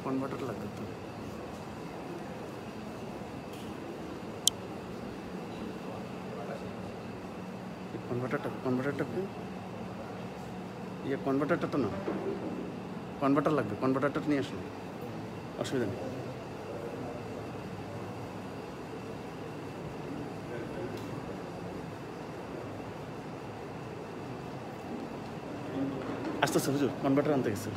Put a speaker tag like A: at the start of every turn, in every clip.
A: Converter লাগবে তো। কনভার্টারটা কি? কনভার্টারটা তো না, কনভার্টার লাগবে, কনভার্টারটা নিয়ে আসুন, অসুবিধা নেই। আস্তে আস্তে হুজুর, কনভার্টার আনতে গেছে।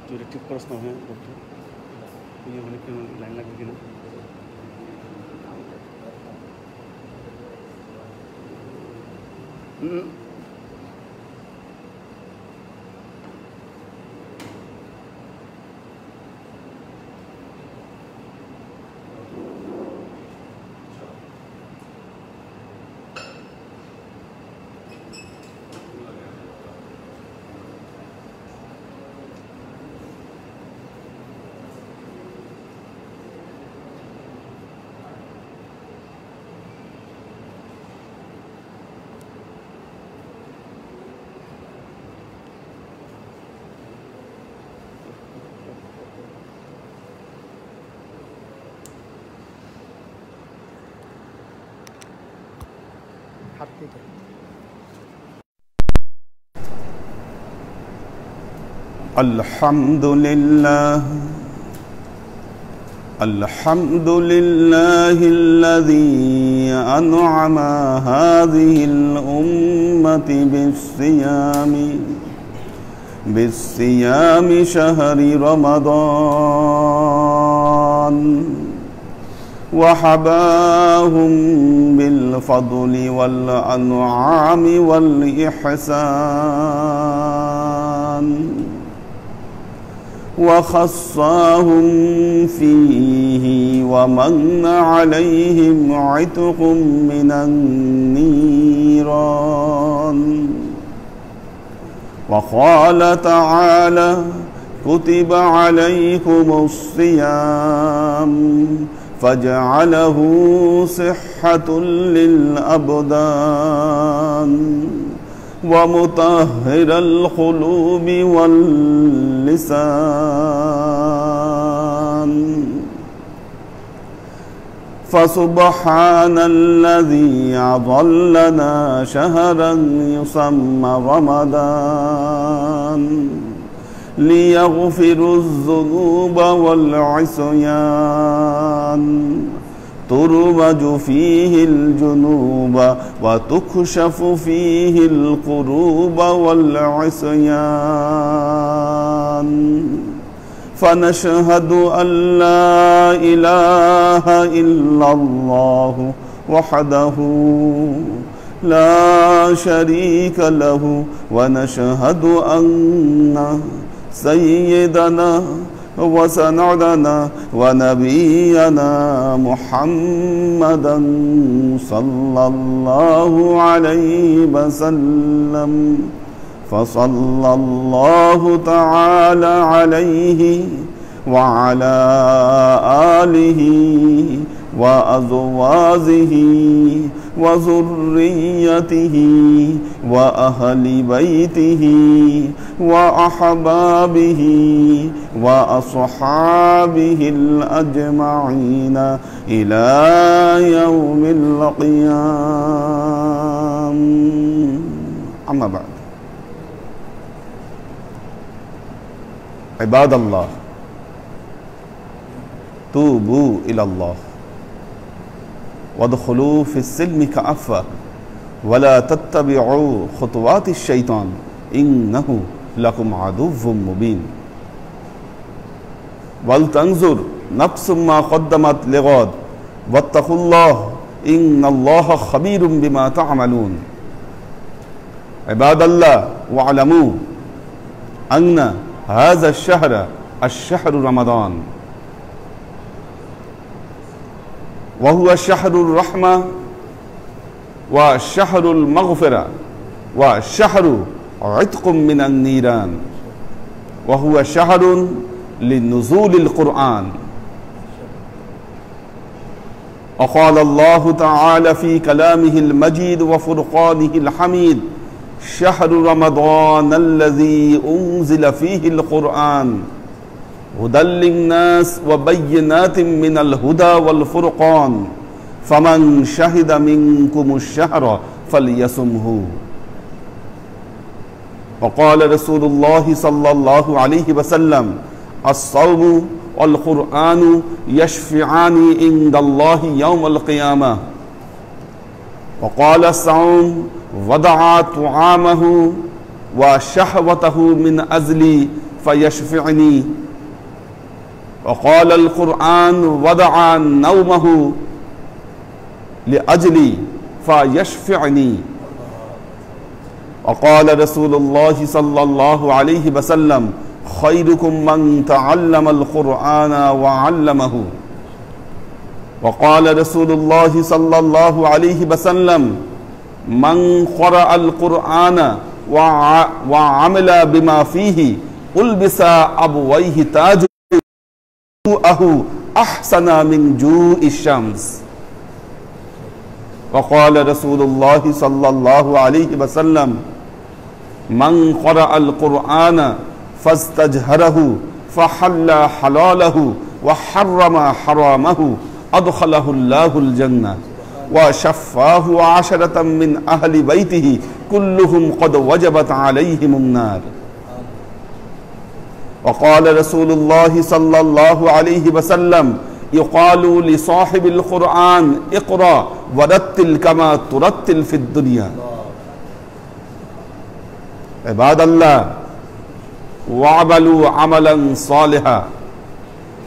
A: তুই ঠিক করস না? হ্যাঁ ডক্টর, তুই অনেক লাইন লাগবে কিনা?
B: الحمد لله الذي أنعم هذه الأمة بالصيام شهر رمضان، وحباهم بالفضل والأنعام والإحسان، وخصاهم فيه ومن عليهم عتق من النيران. وقال تعالى: كتب عليكم الصيام فجعله صحة للأبدان ومطهر القلوب واللسان. فسبحان الذي أظلنا شهرا يسمى رمضان ليغفر الذنوب والعصيان، ترمج فيه الجنوب وتكشف فيه الكروب والعصيان. فنشهد أن لا إله إلا الله وحده لا شريك له، ونشهد أن سيدنا وسندنا ونبينا محمدا صلى الله عليه وسلم. فصلى الله تعالى عليه وعلى آله وأزواجه وذريته وأهل بيته وأحبابه وأصحابه الأجمعين إلى يوم القيامة. أما بعد، عباد الله، توبوا إلى الله وادخلوا في السلم كافة ولا تتبعوا خطوات الشيطان إنه لكم عدو مبين. ولتنظر نفس ما قدمت لغد واتقوا الله إن الله خبير بما تعملون. عباد الله، واعلموا أن هذا الشهر رمضان، وهو شهر الرحمة وشهر المغفرة وشهر عتق من النيران، وهو شهر لنزول القرآن وقال الله تعالى في كلامه المجيد وفرقانه الحميد شهر رمضان الذي أنزل فيه القرآن هدى للناس وبينات من الهدى والفرقان فمن شهد منكم الشهر فليصمه وقال رسول الله صلى الله عليه وسلم الصوم والقرآن يشفعان عند الله يوم القيامة وقال الصوم وضع طعامه وشهوته من أجلي فيشفعني وقال القرآن وضع نومه لأجلي فيشفعني وقال رسول الله صلى الله عليه وسلم خيركم من تعلم القرآن وعلمه وقال رسول الله صلى الله عليه وسلم من قرأ القرآن وعمل بما فيه ألبس أبويه تاج أحسن من جوء الشمس وقال رسول الله صلى الله عليه وسلم من قرأ القرآن فاستجهره فحل حلاله وحرم حرامه أدخله الله الجنة وشفاه 10 من أهل بيته كلهم قد وجبت عليهم النار وقال رسول الله صلى الله عليه وسلم يقال لصاحب القرآن اقرأ ورتل كما ترتل في الدنيا عباد الله واعملوا عملا صالحا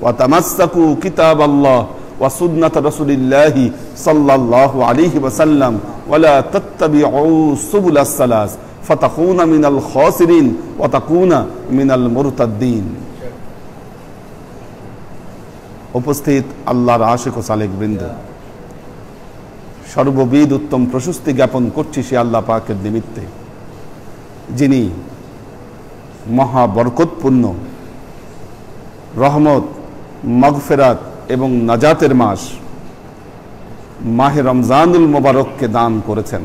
B: وتمسكوا كتاب الله وسنة رسول الله صلى الله عليه وسلم ولا تتبعوا سبل الثلاث فتكون من الخاسرين وتكون من المرتدين উপস্থিত আল্লাহর আশিক ও সালেক বৃন্দ, সর্ববিধ উত্তম প্রশস্তি জ্ঞাপন করছি সে আল্লাহ পাকের নিমিত্তে, যিনি মহাবরকতপূর্ণ রহমত, মাগফিরাত এবং নাজাতের মাস মাহে রমজানুল মোবারককে দান করেছেন।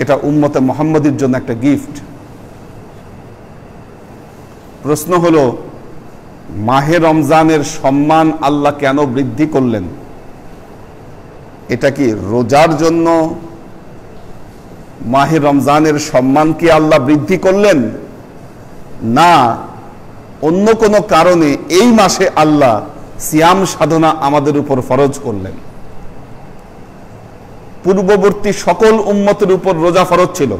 B: এটা উম্মতে মুহাম্মাদীর জন্য একটা গিফট। প্রশ্ন হলো, মাহে রমজানের সম্মান আল্লাহ কেন বৃদ্ধি করলেন? এটা কি রোজার জন্য মাহে রমজানের সম্মান কি আল্লাহ বৃদ্ধি করলেন, না অন্য কোনো কারণে এই মাসে আল্লাহ সিয়াম সাধনা আমাদের উপর ফরজ করলেন? পূর্ববর্তী সকল উম্মতের উপর রোজা ফরজ ছিল।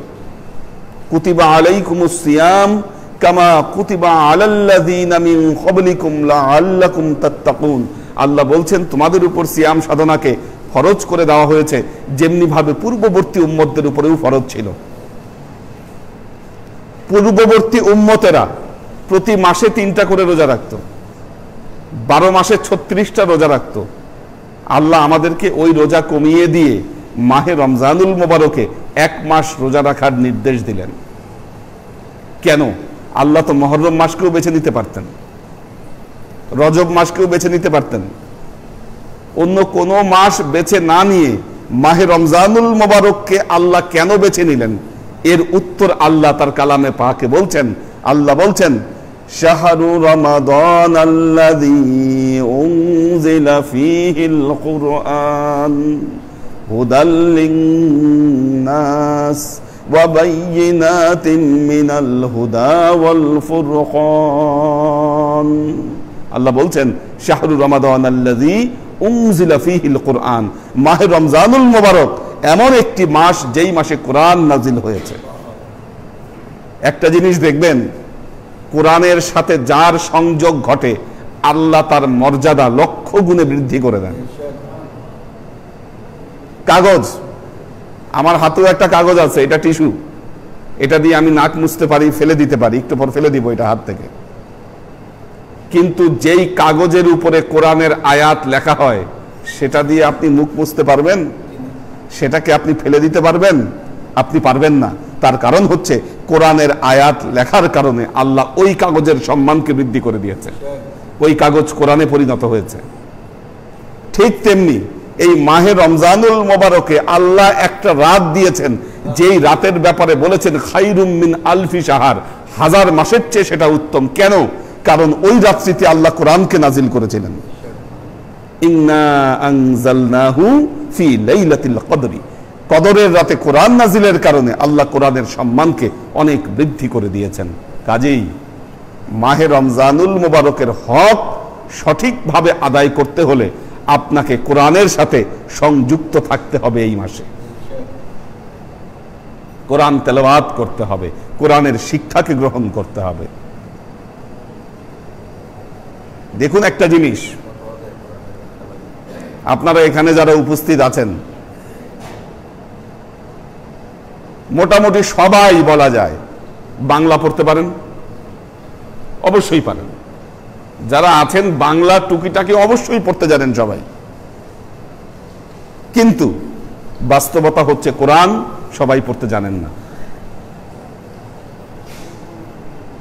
B: কুতিবা আলাইকুমুস সিয়াম কামা কুতিবা আলাল্লাযীনা মিন ক্বাবলিকুম লাআল্লাকুম তাত্তাকুন। আল্লাহ বলছেন তোমাদের উপর সিয়াম সাধনাকে ফরজ করে দেওয়া হয়েছে যেমনি ভাবে পূর্ববর্তী উম্মতদের উপরেও ফরজ ছিল। পূর্ববর্তী উম্মতেরা প্রতি মাসে 3টা করে রোজা রাখত, 12 মাসে 36টা রোজা রাখত। আল্লাহ আমাদেরকে ওই রোজা কমিয়ে দিয়ে মাহে রমজানুল মোবারকে 1 মাস রোজা রাখার নির্দেশ দিলেন। কেন? আল্লাহ তো মুহররম মাসকেও বেছে নিতে পারতেন, রজব মাসকেও বেছে নিতে পারতেন। অন্য কোন মাস বেছে না নিয়ে মাহে রমজানুল মোবারককে আল্লাহ কেন বেছে নিলেন? এর উত্তর আল্লাহ তার কালামে পাকে বলছেন। আল্লাহ বলছেন, শাহরু রমাদান আল্লাযী উনজিলা ফীহিল কুরআন হুদাল লিন-নাস ওয়া বায়্যিনাতিন মিনাল হুদা ওয়াল ফুরকান। আল্লাহ বলছেন, শাহরু রমাদান আল্লাযী উনজিলা ফীহিল কুরআন, মাহে রমজানুল মোবারক এমন একটি মাস যেই মাসে কোরআন নাজিল হয়েছে। একটা জিনিস দেখবেন, কোরআনের সাথে যার সংযোগ ঘটে আল্লাহ তার মর্যাদা 100 গুণে বৃদ্ধি করে দেন। কাগজ, আমার হাতেও একটা কাগজ আছে, এটা টিস্যু, এটা দিয়ে আমি নাক মুছতে পারি, ফেলে দিতে পারি, একটু পর ফেলে দিব এটা হাত থেকে। কিন্তু যেই কাগজের উপরে কোরআনের আয়াত লেখা হয় সেটা দিয়ে আপনি মুখ মুছতে পারবেন? সেটাকে আপনি ফেলে দিতে পারবেন? আপনি পারবেন না। তার কারণ হচ্ছে কোরআনের আয়াত লেখার কারণে আল্লাহ ওই কাগজের সম্মানকে বৃদ্ধি করে দিয়েছে, ওই কাগজ কোরআনে পরিণত হয়েছে। ঠিক তেমনি এই মাহে রমজানুল মোবারকে আল্লাহ একটা রাত দিয়েছেন, যেই রাতের ব্যাপারে বলেছেন খাইরুম মিন আলফি শাহর, হাজার মাসের চেয়ে সেটা উত্তম। কেন? কারণ ওই রাত্রিতে আল্লাহ কোরআনকে নাজিল করেছিলেন। ইন্না আনজালনাহু ফি লাইলাতিল কদরি, কদরের রাতে কোরআন নাজিলের কারণে আল্লাহ কোরআনের সম্মানকে অনেক বৃদ্ধি করে দিয়েছেন। কাজেই মাহে রমজানুল মোবারকের হক সঠিকভাবে আদায় করতে হলে আপনাকে কোরআনের সাথে সংযুক্ত থাকতে হবে। এই মাসে কোরআন তেলাওয়াত করতে হবে, কোরআনের শিক্ষাকে গ্রহণ করতে হবে। দেখুন একটা জিনিস, আপনারা এখানে যারা উপস্থিত আছেন মোটামুটি সবাই বলা যায় বাংলা পড়তে পারেন, অবশ্যই পারেন। যারা আছেন বাংলা টুকিটাকি অবশ্যই পড়তে জানেন সবাই, কিন্তু বাস্তবতা হচ্ছে কোরআন সবাই পড়তে জানেন না।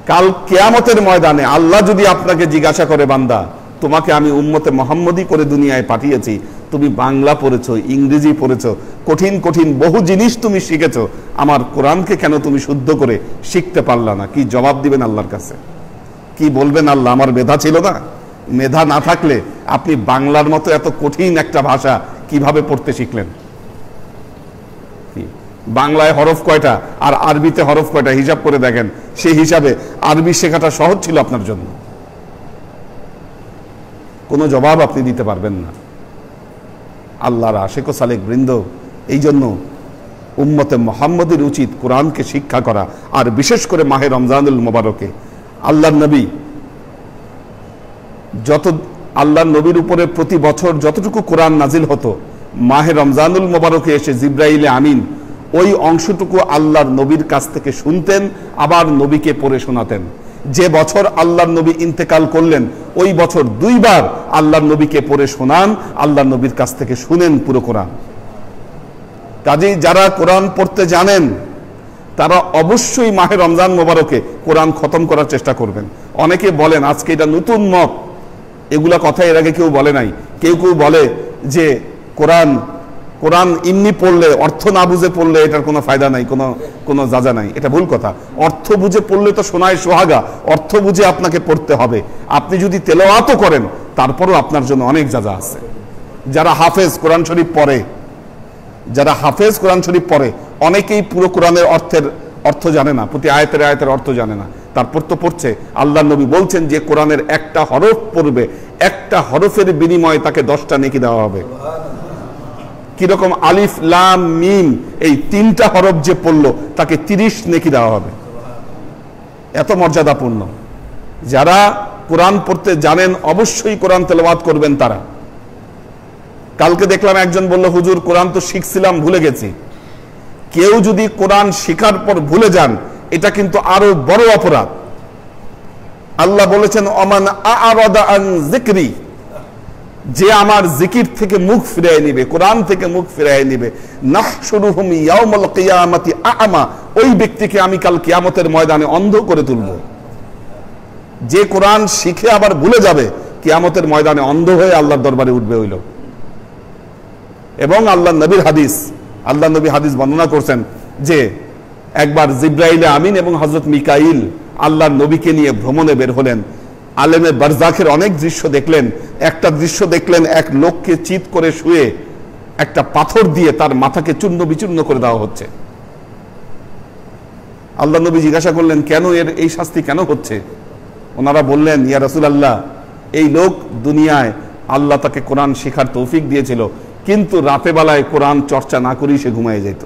B: কাল কিয়ামতের ময়দানে আল্লাহ যদি আপনাকে জিজ্ঞাসা করে, বান্দা তোমাকে আমি উম্মতে মুহাম্মদী করে দুনিয়ায় পাঠিয়েছি, তুমি বাংলা পড়েছো, ইংরেজি পড়েছো, কঠিন কঠিন বহু জিনিস তুমি শিখেছো, আমার কোরআনকে কেন তুমি শুদ্ধ করে শিখতে পারলা না? কি জবাব দিবেন আল্লাহর কাছে? কি বলবেন? আল্লাহ, আমার মেধা ছিল না। মেধা না থাকলে আপনি বাংলার মতো এত কঠিন একটা ভাষা কিভাবে পড়তে শিখলেন? বাংলায় হরফ কয়টা আর আরবিতে হরফ কয়টা হিসাব করে দেখেন, সেই হিসাবে আরবি শেখাটা সহজ ছিল আপনার জন্য। কোনো জবাব আপনি দিতে পারবেন না। আল্লাহর আশিক ও সালেক বৃন্দ, এই জন্য উম্মতে মুহাম্মদের উচিত কোরআনকে শিক্ষা করা। আর বিশেষ করে মাহে রমজানুল মোবারকে আল্লাহর নবী আল্লাহর নবীর উপরে প্রতি বছর যতটুকু কোরআন নাজিল হতো, মাহে রমজানুল মোবারকে এসে জিব্রাইলে আমিন ওই অংশটুকু আল্লাহর নবীর কাছ থেকে শুনতেন, আবার নবীকে পড়ে শোনাতেন। যে বছর আল্লাহর নবী ইন্তেকাল করলেন, ওই বছর 2 বার আল্লাহর নবীকে পড়ে শোনান, আল্লাহর নবীর কাছ থেকে শুনেন পুরো কোরআন। কাজেই যারা কোরআন পড়তে জানেন তারা অবশ্যই মাহে রমজান মোবারকে কোরআন খতম করার চেষ্টা করবেন। অনেকে বলেন আজকে এটা নতুন মত, এগুলা কথা এর আগে কেউ বলে নাই। কেউ কেউ বলে যে কোরআন এমনি পড়লে, অর্থ না বুঝে পড়লে এটার কোনো ফায়দা নাই, কোনো যাজা নাই। এটা ভুল কথা। অর্থ বুঝে পড়লে তো শোনায় সোহাগা, অর্থ বুঝে আপনাকে পড়তে হবে। আপনি যদি তেলাওয়াতও করেন তারপরও আপনার জন্য অনেক যাজা আছে। যারা হাফেজ কোরআন শরীফ পড়ে, অনেকেই পুরো কোরআনের অর্থ জানে না, প্রতি আয়াতের অর্থ জানে না, তারপর তো পড়ছে। আল্লাহর নবী বলছেন যে কোরআনের একটা হরফ পড়বে, একটা হরফের বিনিময়ে তাকে 10টা নেকি দেওয়া হবে। কিরকম? আলিফ লাম মিম, এই 3টা হরফ যে পড়লো তাকে 30 নেকি দেওয়া হবে। এত মর্যাদাপূর্ণ। যারা কোরআন পড়তে জানেন অবশ্যই কোরআন তেলাওয়াত করবেন তারা। কালকে দেখলাম একজন বলল, হুজুর কোরআন তো শিখছিলাম ভুলে গেছি। কেউ যদি কোরআন শিখার পর ভুলে যান, এটা কিন্তু আরো বড় অপরাধ। আল্লাহ বলেছেন, ওমান আ'রাদা আন যিকরি, যে আমার জিকির থেকে মুখ ফিরিয়ে নিবে, কোরআন থেকে মুখ ফিরিয়ে নিবে, নাহশুরুহুম ইয়াউমাল কিয়ামাতি আ'মা, ওই ব্যক্তিকে আমি কাল কিয়ামতের ময়দানে অন্ধ করে তুলব। যে কোরআন শিখে আবার ভুলে যাবে, কিয়ামতের ময়দানে অন্ধ হয়ে আল্লাহর দরবারে উঠবে হইল। এবং আল্লাহ নবী হাদিস বর্ণনা করছেন যে একবার জিব্রাইলে আমিন এবং হযরত মিকাইল আল্লাহর নবীকে নিয়ে ভ্রমণে বের হলেন। আলেমে বারজাখের অনেক দৃশ্য দেখলেন। একটা দৃশ্য দেখলেন, এক লোককে চিৎ করে শুয়ে একটা পাথর দিয়ে তার মাথাকে চূর্ণ বিচূর্ণ করে দেওয়া হচ্ছে। আল্লাহ নবী জিজ্ঞাসা করলেন, কেন এই শাস্তি কেন হচ্ছে? ওনারা বললেন, ইয়া রাসূলুল্লাহ, এই লোক দুনিয়ায় আল্লাহ তাকে কোরআন শেখার তৌফিক দিয়েছিল, কিন্তু রাতে বেলায় কোরআন চর্চা না করেই সে ঘুমিয়ে যেত,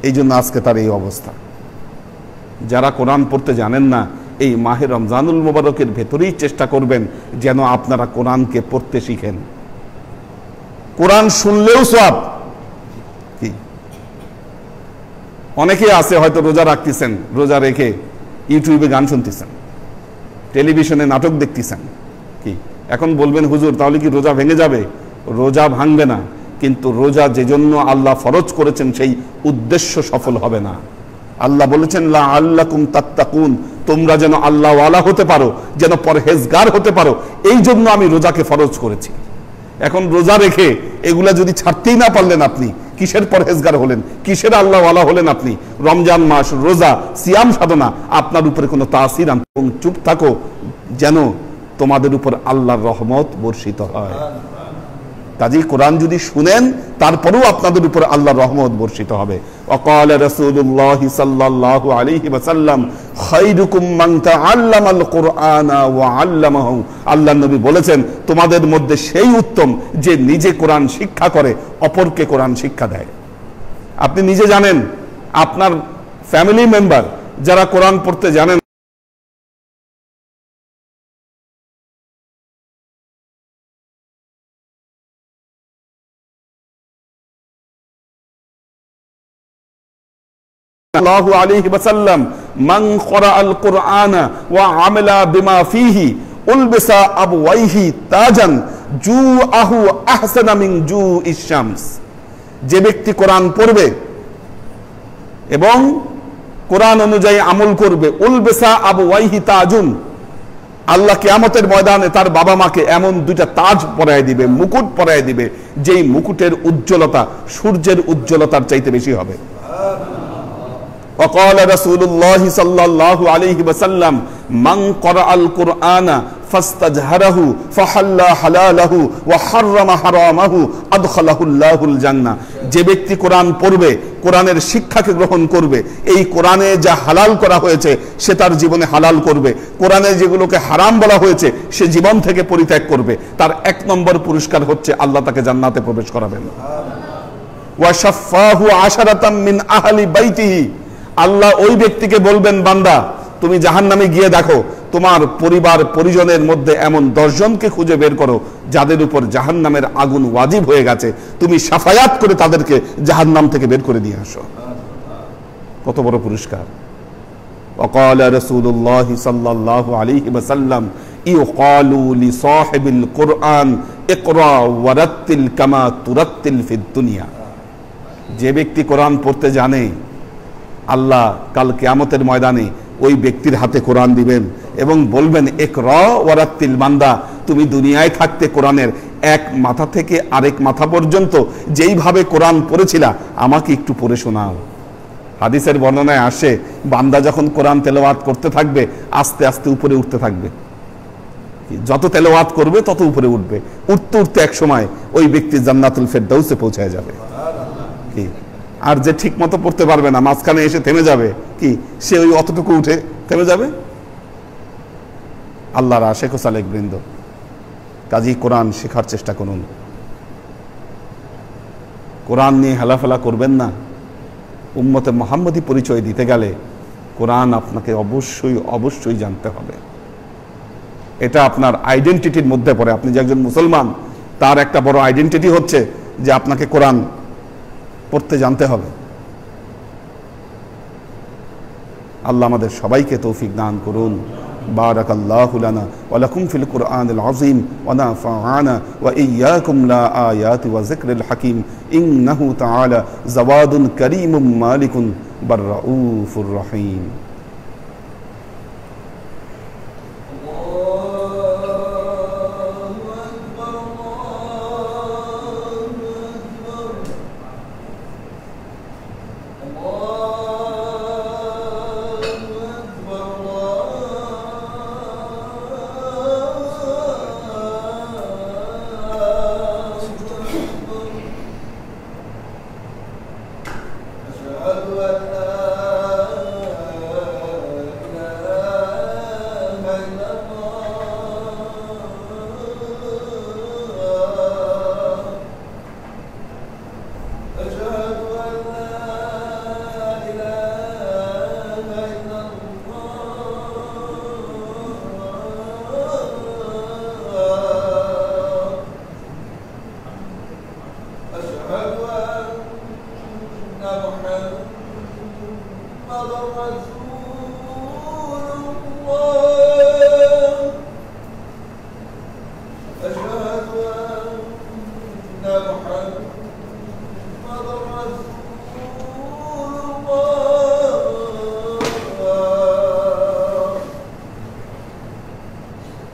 B: এই জন্য আজকে তার এই অবস্থা। যারা কোরআন পড়তে জানেন না, এই মাহে রমজানুল মোবারকের ভেতরেই চেষ্টা করবেন যেন আপনারা কোরআনকে পড়তে শিখেন। কোরআন শুনলেও সওয়াব। কি অনেকে আছে হয়তো রোজা রাখতেছেন, রোজা রেখে ইউটিউবে গান শুনতেছেন, টেলিভিশনে নাটক দেখতেছেন। কি এখন বলবেন, হুজুর তাহলে কি রোজা ভেঙে যাবে? রোজা ভাঙবে না, কিন্তু রোজা যে জন্য আল্লাহ ফরজ করেছেন সেই উদ্দেশ্য সফল হবে না। আল্লাহ বলেছেন, লাআল্লাকুম তাত্তাকুন, তোমরা যেন আল্লাহওয়ালা হতে পারো, যেন পরহেজগার হতে পারো, এই জন্য আমি রোজাকে ফরজ করেছি। এখন রোজা রেখে এগুলা যদি ছাড়তেই না পারলেন, আপনি কিসের পরহেজগার হলেন, কিসের আল্লাহওয়ালা হলেন? আপনি রমজান মাস, রোজা, সিয়াম সাধনা আপনার উপরে কোনো তাসির আনতে, এবং চুপ থাকো যেন তোমাদের উপর আল্লাহর রহমত বর্ষিত হয়। কাজেই কোরআন যদি শুনেন তারপরেও আপনাদের উপর আল্লাহর রহমত বর্ষিত হবে। ওয়াকাল রাসূলুল্লাহ সাল্লাল্লাহু আলাইহি ওয়াসাল্লাম খায়রুকুম মান তাআল্লামাল কুরআনা ওয়া আল্লামাহু। আল্লাহর নবী বলেছেন, তোমাদের মধ্যে সেই উত্তম যে নিজে কোরআন শিক্ষা করে, অপরকে কোরআন শিক্ষা দেয়। আপনি নিজে জানেন, আপনার ফ্যামিলি মেম্বার যারা কোরআন পড়তে জানেন, সাল্লাল্লাহু আলাইহি ওয়াসাল্লাম মান ক্বরাআল কুরআনা ওয়া আমিলা বিমা ফীহি উলবিসা আবওয়াইহি তাজান জুআহু আহসানা মিন জুইশ শামস। যে ব্যক্তি কোরআন পড়বে এবং কোরআন অনুযায়ী আমল করবে, উলবিসা আবওয়াইহি তাজুন, আল্লাহ কিয়ামতের ময়দানে তার বাবা মাকে এমন দুইটা তাজ পরায় দিবে, মুকুট পরায় দিবে, যেই মুকুটের উজ্জ্বলতা সূর্যের উজ্জ্বলতার চাইতে বেশি হবে। وقال رسول الله صلى الله عليه وسلم من قرأ القرآن فاستجهره فحل حلاله وحرم حرامه أدخله الله الجنة। যে ব্যক্তি কোরআন পড়বে, কোরআনের শিক্ষাকে গ্রহণ করবে, এই কোরআনে যা হালাল করা হয়েছে সে তার জীবনে হালাল করবে, কোরআনে যেগুলোকে হারাম বলা হয়েছে সে জীবন থেকে পরিত্যাগ করবে, তার 1 নম্বর পুরস্কার হচ্ছে আল্লাহ তাকে জান্নাতে প্রবেশ করাবেন। ওয়া শাফাহু আশারাতাম মিন আহলি বাইতিহি। আল্লাহ ওই ব্যক্তিকে বলবেন, বান্দা তুমি জাহান্নামে গিয়ে দেখো, তোমার পরিবার পরিজনের মধ্যে এমন 10 জনকে খুঁজে বের করো যাদের উপর জাহান্নামের আগুন ওয়াজিব হয়ে গেছে, তুমি সাফায়াত করে তাদেরকে জাহান্নাম থেকে বের করে দিয়ে আসো। কত বড় পুরস্কার! وقال رسول الله صلى الله عليه وسلم يقال لصاحب القرآن اقرأ ورتل كما ترتل في الدنيا। যে ব্যক্তি কোরআন পড়তে জানে, আল্লাহ কাল কিয়ামতের ময়দানে ওই ব্যক্তির হাতে কোরআন দিবেন এবং বলবেন, ইকরা ওয়ারাত্তিল, বান্দা তুমি দুনিয়ায় থাকতে কোরআনের এক মাথা থেকে আরেক মাথা পর্যন্ত যেইভাবে কোরআন পড়েছিলা আমাকে একটু পড়ে শোনাও। হাদিসের বর্ণনায় আসে, বান্দা যখন কোরআন তেলাওয়াত করতে থাকবে আস্তে আস্তে উপরে উঠতে থাকবে, যত তেলাওয়াত করবে তত উপরে উঠবে, উঠতে উঠতে এক সময় ওই ব্যক্তি জান্নাতুল ফেরদাউসে পৌঁছায় যাবে। কি আর যে ঠিক মতো পড়তে পারবে না, মাঝখানে এসে থেমে যাবে, কি সে ওই অতটুকু উঠে থেমে যাবে? আল্লাহর আশিক ও সালেক বৃন্দ, কাজেই কোরআন শেখার চেষ্টা করুন। কোরআন নিয়ে হেলাফেলা করবেন না। উম্মতে মুহাম্মদী পরিচয় দিতে গেলে কোরআন আপনাকে অবশ্যই অবশ্যই জানতে হবে। এটা আপনার আইডেন্টিটির মধ্যে পড়ে। আপনি যে একজন মুসলমান, তার একটা বড় আইডেন্টিটি হচ্ছে যে আপনাকে কোরআন পড়তে জানতে হবে। আল্লাহ আমাদের সবাইকে তৌফিক দান করুন। বারাকাল্লাহু লানা ওয়া লাকুম ফিল কুরআনিল আযীম ওয়া নাফা'ানা ওয়া ইয়্যাকুম লা আয়াতি ওয়া যিকরিল হাকীম ইন্নাহু তাআলা জাওয়াদুন কারীমুম মালিকুন বাররাউফুর রহিম।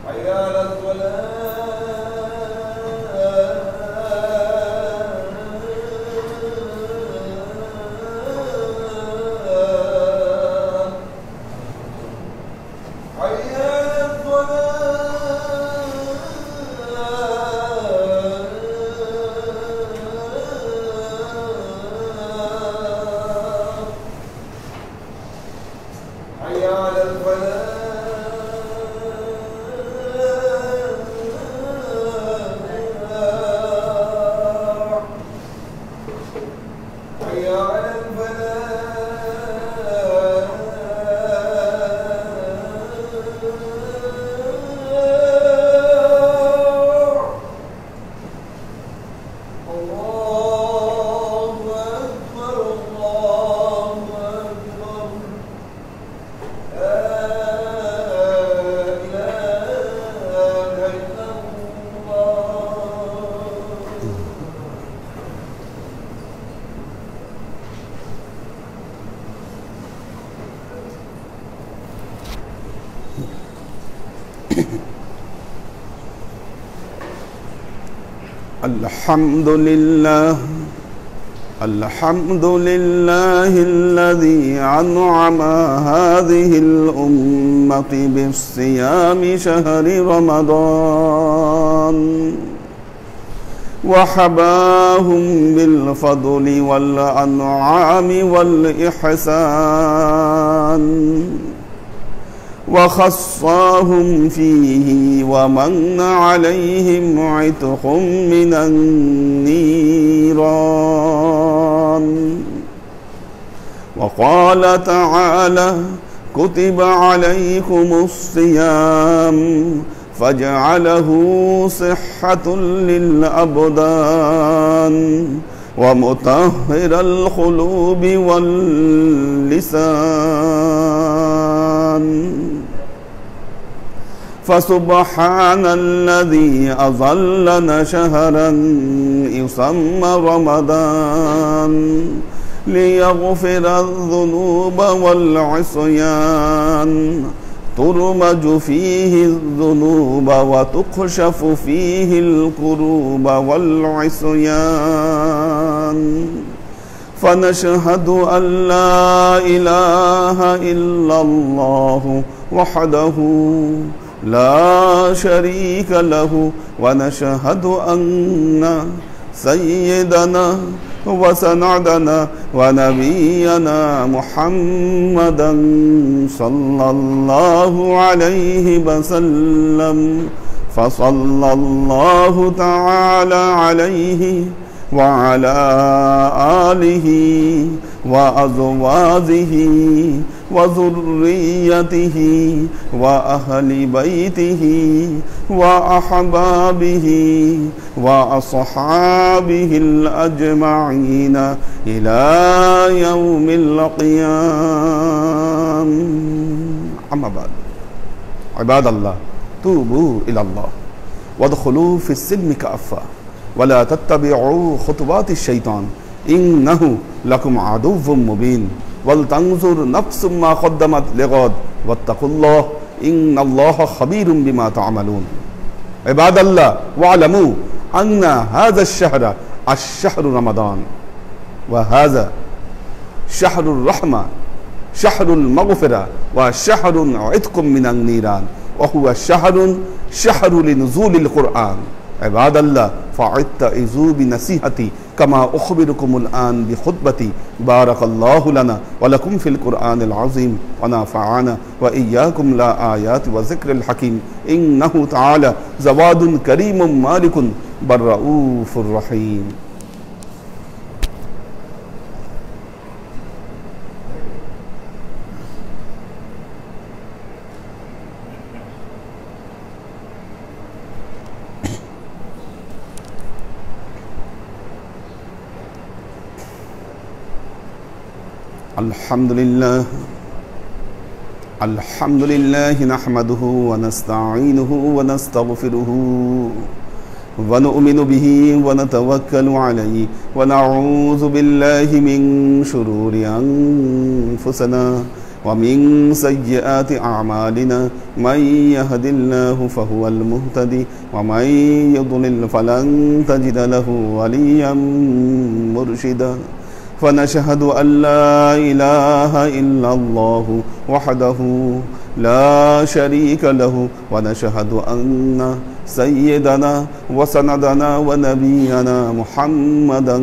C: حي على الصلاة
B: الحمد لله الذي أنعم هذه الأمة بالصيام شهر رمضان وحباهم بالفضل والأنعام والإحسان وخصاهم فيه ومن عليهم عتق من النيران وقال تعالى كتب عليكم الصيام فجعله صحة للأبدان ومطهر القلوب واللسان فسبحان الذي أظلنا شهرا يسمى رمضان ليغفر الذنوب والعصيان ترمج فيه الذنوب وتكشف فيه الكروب والعصيان فنشهد أن لا إله إلا الله وحده لا شريك له ونشهد أن سيدنا وسندنا ونبينا محمدا صلى الله عليه وسلم فصلى الله تعالى عليه وعلى آله وأزواجه وذريته وأهل بيته وأحبابه وأصحابه الأجمعين إلى يوم القيامة. أما بعد عباد الله توبوا إلى الله وادخلوا في السلم كافة ولا تتبعوا خطوات الشيطان إنه لكم عدو مبين ولتنظر نفس ما قدمت لغد واتقوا الله إن الله خبير بما تعملون. عباد الله واعلموا أن هذا الشهر الشهر رمضان وهذا شهر الرحمة شهر المغفرة وشهر عتق من النيران وهو شهر لنزول القرآن. عباد الله فاعتزوا بنصيحتي كما أخبركم الآن بخطبتي. بارك الله لنا ولكم في القرآن العظيم ونفعنا وإياكم لا آيات وذكر الحكيم إنه تعالى زواد كريم مالك بالرؤوف الرحيم. الحمد لله نحمده ونستعينه ونستغفره ونؤمن به ونتوكل عليه ونعوذ بالله من شرور أنفسنا ومن سيئات أعمالنا من يهد الله فهو المهتدي ومن يضلل فلن تجد له وليا مرشدا فنشهد أن لا إله إلا الله وحده لا شريك له ونشهد أن سيدنا وسندنا ونبينا محمدا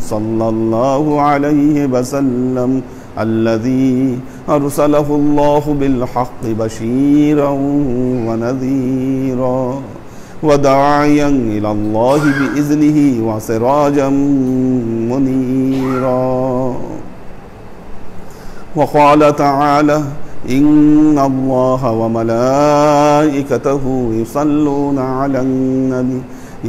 B: صلى الله عليه وسلم الذي أرسله الله بالحق بشيرا ونذيرا وداعيا إلى الله بإذنه وسراجا منيرا. وقال تعالى إن الله وملائكته يصلون على النبي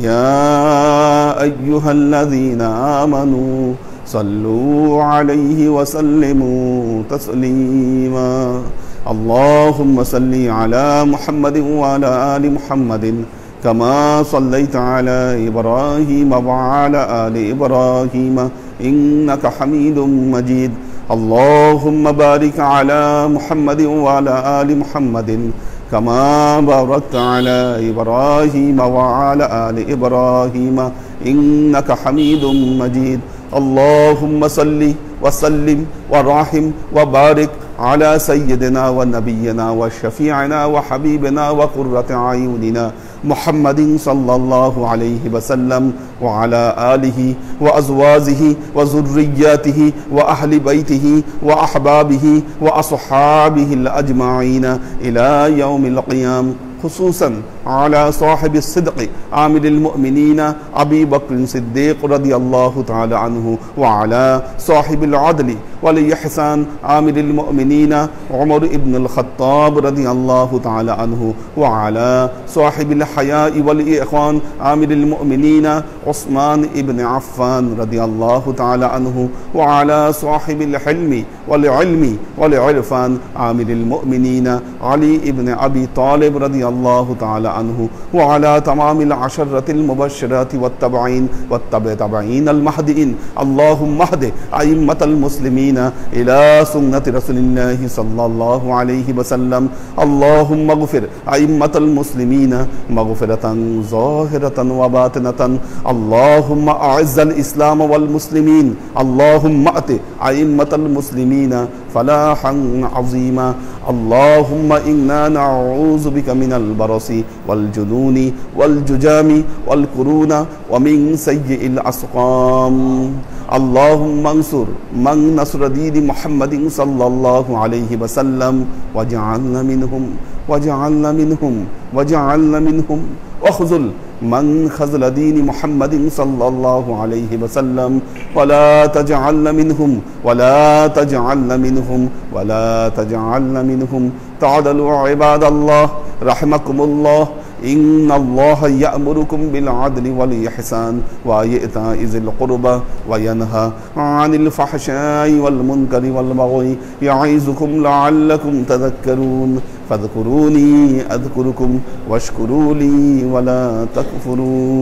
B: يا أيها الذين آمنوا صلوا عليه وسلموا تسليما. اللهم صل على محمد وعلى آل محمد كما صليت على إبراهيم وعلى آل إبراهيم إنك حميد مجيد. اللهم بارك على محمد وعلى آل محمد كما باركت على إبراهيم وعلى آل إبراهيم إنك حميد مجيد اللهم صل وسلم ورحم وبارك على سيدنا ونبينا وشفيعنا وحبيبنا وقرة أعيننا محمد صلى الله عليه وسلم وعلى آله وأزواجه وذرياته وأهل بيته وأحبابه وأصحابه الأجمعين إلى يوم القيامة خصوصا على صاحب الصدق عامل المؤمنين أبي بكر الصديق رضي الله تعالى عنه وعلى صاحب العدل والإحسان عامل المؤمنين عمر بن الخطاب رضي الله تعالى عنه وعلى صاحب الحياء والإخوان عامل المؤمنين عثمان بن عفان رضي الله تعالى عنه وعلى صاحب الحلم والعلم والعرفان عامل المؤمنين علي بن أبي طالب رضي الله تعالى عنه وعلى تمام العشرة المبشرات والتابعين المهديين اللهم اهد أئمة المسلمين إلى سنة رسول الله صلى الله عليه وسلم اللهم اغفر أئمة المسلمين مغفرة ظاهرة وباطنة اللهم أعز الإسلام والمسلمين اللهم أت أئمة المسلمين فلاحا عظيما اللهم إنا نعوذ بك من البرص والجنون والججام والقرون ومن سيء الأسقام اللهم انصر من نصر دين محمد صلى الله عليه وسلم واجعلنا منهم واخذل من خذل دين محمد صلى الله عليه وسلم ولا تجعلنا منهم تعدلوا عباد الله رحمكم الله إن الله يأمركم بالعدل والإحسان وإيتاء ذي القربى وينهى عن الفحشاء والمنكر والبغي يعظكم لعلكم تذكرون فاذكروني أذكركم واشكروا لي ولا تكفرون